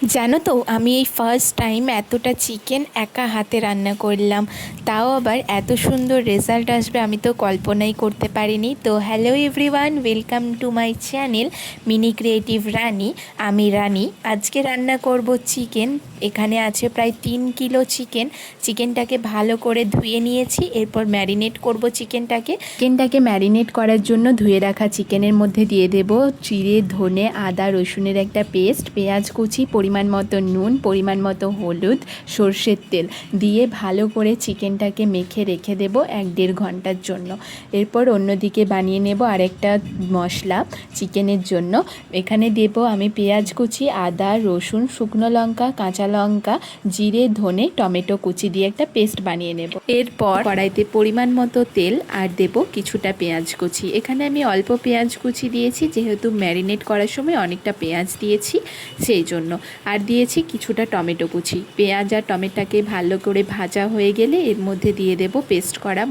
জানো তো আমি এই ফার্স্ট টাইম এতটা চিকেন একা হাতে রান্না করলাম, তাও আবার এত সুন্দর রেজাল্ট আসবে আমি তো কল্পনাই করতে পারিনি। তো hello everyone, welcome to my channel mini creative Rani. আমি রানী। আজকে রান্না করব চিকেন। এখানে আছে প্রায় 3 কিলো চিকেন। চিকেনটাকে ভালো করে ধুয়ে নিয়েছি, এরপর ম্যারিনেট করব চিকেনটাকে ম্যারিনেট করার জন্য ধুয়ে রাখা চিকেনের মধ্যে দিয়ে দেব জিরে, ধনে, আদা, রসুনের একটা পেস্ট, পেঁয়াজ কুচি, পরিমাণ মতো নুন, পরিমাণ মতো হলুদ, সর্ষের তেল দিয়ে ভালো করে চিকেনটাকে মেখে রেখে দেব 1-1.5 ঘন্টার জন্য। এরপর অন্যদিকে বানিয়ে নেব আরেকটা মশলা চিকেনের জন্য। এখানে দেব আমি পেঁয়াজ কুচি, আদা, রসুন, শুকনো লঙ্কা, কাঁচা লঙ্কা, জিরে, ধনে, টমেটো কুচি দিয়ে একটা পেস্ট বানিয়ে নেব। এরপর কড়াইতে পরিমাণ মতো তেল আর দেব কিছুটা পেঁয়াজ কুচি। এখানে আমি অল্প পেঁয়াজ কুচি দিয়েছি, যেহেতু ম্যারিনেট করার সময় অনেকটা পেঁয়াজ দিয়েছি সেই জন্য। আর দিয়েছি কিছুটা টমেটো কুচি। পেঁয়াজ আর টমেটোকে ভালো করে ভাজা হয়ে গেলে এর মধ্যে দিয়ে দেব পেস্ট করা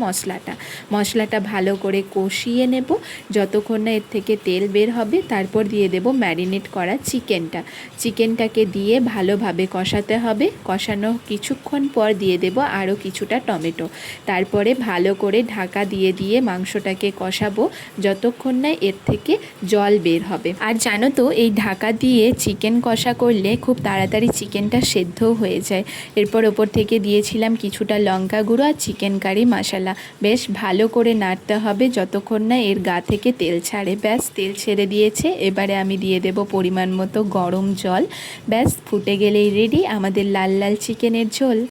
মশলাটা ভালো করে কষিয়ে নেব যতক্ষণ না এর থেকে তেল বের হবে। তারপর দিয়ে দেব ম্যারিনেট করা চিকেনটাকে দিয়ে ভালোভাবে কষাতে হবে। কষানো কিছুক্ষণ পর দিয়ে দেব আরও কিছুটা টমেটো। তারপরে ভালো করে ঢাকা দিয়ে মাংসটাকে কষাবো যতক্ষণ না এর থেকে জল বের হবে। আর জানো তো এই ঢাকা দিয়ে চিকেন কষা করলে খুব তাড়াতাড়ি চিকেনটা সেদ্ধও হয়ে যায়। এরপর ওপর থেকে দিয়েছিলাম কিছুটা লঙ্কা গুঁড়ো আর চিকেন কারি মশলা। বেশ ভালো করে নাড়তে হবে যতক্ষণ না এর গা থেকে তেল ছাড়ে। ব্যাস তেল ছেড়ে দিয়েছে, এবারে আমি দিয়ে দেব পরিমাণ মতো গরম জল। ব্যাস ফুটে গেলেই রেডি আমাদের লাল লাল চিকেনের ঝোল।